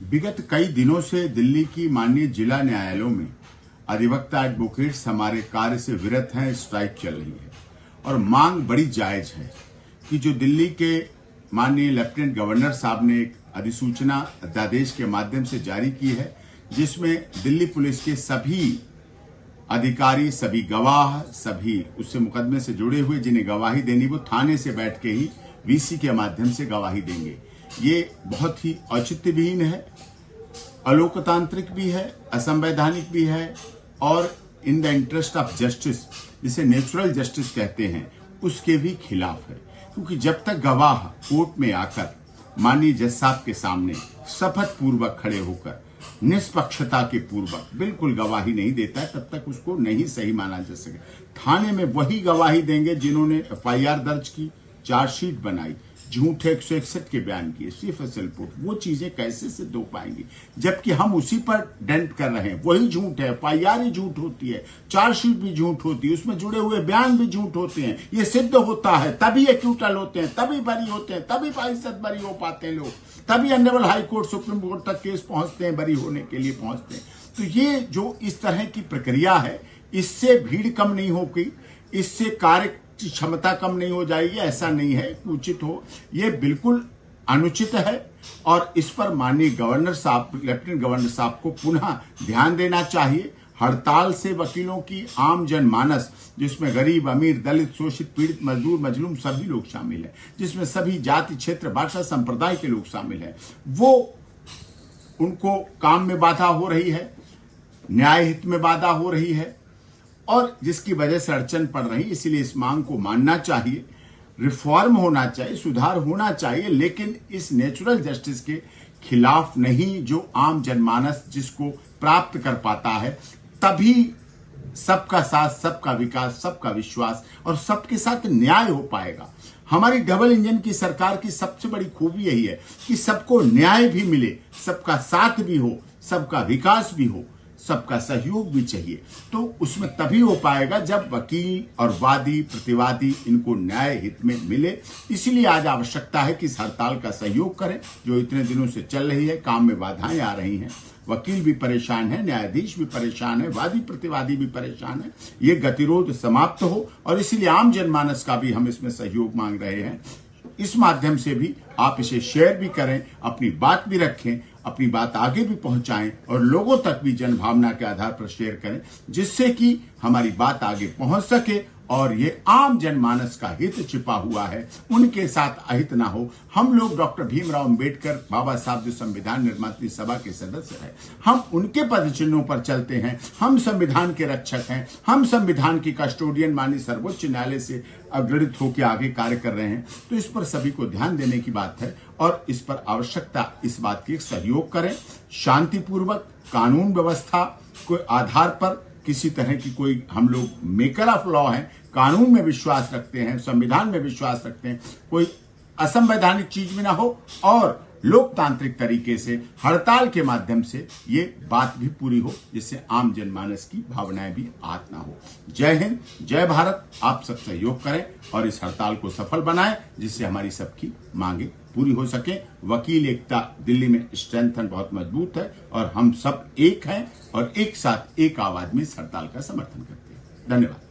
विगत कई दिनों से दिल्ली की माननीय जिला न्यायालयों में अधिवक्ता एडवोकेट्स हमारे कार्य से विरत हैं, स्ट्राइक चल रही है और मांग बड़ी जायज है कि जो दिल्ली के माननीय लेफ्टिनेंट गवर्नर साहब ने एक अधिसूचना अध्यादेश के माध्यम से जारी की है, जिसमें दिल्ली पुलिस के सभी अधिकारी, सभी गवाह, सभी उससे मुकदमे से जुड़े हुए जिन्हें गवाही देनी वो थाने से बैठ के ही वीसी के माध्यम से गवाही देंगे। ये बहुत ही औचित्यविहीन है, अलोकतांत्रिक भी है, असंवैधानिक भी है और in the interest of justice, जिसे नेचुरल जस्टिस कहते हैं, उसके भी खिलाफ है। क्योंकि जब तक गवाह कोर्ट में आकर माननीय जज साहब के सामने शपथ पूर्वक खड़े होकर निष्पक्षता के पूर्वक बिल्कुल गवाही नहीं देता है, तब तक उसको नहीं सही माना जा सके। थाने में वही गवाही देंगे जिन्होंने एफआईआर दर्ज की, चार्जशीट बनाई, झूठे 161 के बयान किए, सीएफएसएल रिपोर्ट, वो चीजें कैसे सिद्ध हो पाएंगी? जबकि हम उसी पर डेंट कर रहे हैं। वही झूठ है, एफआईआर ही झूठ होती है, चार्जशीट भी झूठ होती है, उसमें जुड़े हुए बयान भी झूठ होते हैं। ये सिद्ध होता है तभी एक्यूटल होते हैं, तभी बरी होते हैं, तभी 5% बरी हो पाते हैं लोग, तभी honourable high court, supreme court तक केस पहुंचते हैं, बरी होने के लिए पहुंचते हैं। तो ये जो इस तरह की प्रक्रिया है, इससे भीड़ कम नहीं होगी, इससे कार्य क्षमता कम नहीं हो जाएगी, ऐसा नहीं है कि उचित हो, यह बिल्कुल अनुचित है। और इस पर माननीय गवर्नर साहब, लेफ्टिनेंट गवर्नर साहब को पुनः ध्यान देना चाहिए। हड़ताल से वकीलों की आम जनमानस, जिसमें गरीब, अमीर, दलित, शोषित, पीड़ित, मजदूर, मजलूम सभी लोग शामिल हैं, जिसमें सभी जाति, क्षेत्र, भाषा, संप्रदाय के लोग शामिल हैं, वो उनको काम में बाधा हो रही है, न्याय हित में बाधा हो रही है और जिसकी वजह से अड़चन पड़ रही। इसलिए इस मांग को मानना चाहिए, रिफॉर्म होना चाहिए, सुधार होना चाहिए, लेकिन इस नेचुरल जस्टिस के खिलाफ नहीं, जो आम जनमानस जिसको प्राप्त कर पाता है। तभी सबका साथ, सबका विकास, सबका विश्वास और सबके साथ न्याय हो पाएगा। हमारी डबल इंजन की सरकार की सबसे बड़ी खूबी यही है कि सबको न्याय भी मिले, सबका साथ भी हो, सबका विकास भी हो, सबका सहयोग भी चाहिए। तो उसमें तभी हो पाएगा जब वकील और वादी, प्रतिवादी इनको न्याय हित में मिले। इसलिए आज आवश्यकता है कि इस हड़ताल का सहयोग करें जो इतने दिनों से चल रही है। काम में बाधाएं आ रही हैं, वकील भी परेशान है, न्यायाधीश भी परेशान है, वादी प्रतिवादी भी परेशान है। ये गतिरोध समाप्त हो और इसीलिए आम जनमानस का भी हम इसमें सहयोग मांग रहे हैं। इस माध्यम से भी आप इसे शेयर भी करें, अपनी बात भी रखें, अपनी बात आगे भी पहुंचाएं और लोगों तक भी जनभावना के आधार पर शेयर करें, जिससे कि हमारी बात आगे पहुंच सके और ये आम जनमानस का हित छिपा हुआ है, उनके साथ अहित ना हो। हम लोग डॉक्टर भीमराव अंबेडकर बाबा साहब जो संविधान निर्मात्री सभा के सदस्य हैं, हम उनके पदचिन्हों पर चलते हैं, हम संविधान के रक्षक हैं, हम संविधान की कस्टोडियन माननीय सर्वोच्च न्यायालय से अग्रणित होकर आगे कार्य कर रहे हैं। तो इस पर सभी को ध्यान देने की बात है और इस पर आवश्यकता इस बात की सहयोग करें, शांतिपूर्वक कानून व्यवस्था के आधार पर। किसी तरह की कोई, हम लोग मेकर ऑफ लॉ हैं, कानून में विश्वास रखते हैं, संविधान में विश्वास रखते हैं, कोई असंवैधानिक चीज भी ना हो और लोकतांत्रिक तरीके से हड़ताल के माध्यम से ये बात भी पूरी हो, जिससे आम जनमानस की भावनाएं भी आहत ना हो। जय हिंद, जय भारत। आप सब सहयोग करें और इस हड़ताल को सफल बनाएं, जिससे हमारी सबकी मांगे पूरी हो सके। वकील एकता दिल्ली में स्ट्रेंथन बहुत मजबूत है और हम सब एक हैं और एक साथ एक आवाज में इस हड़ताल का समर्थन करते हैं। धन्यवाद।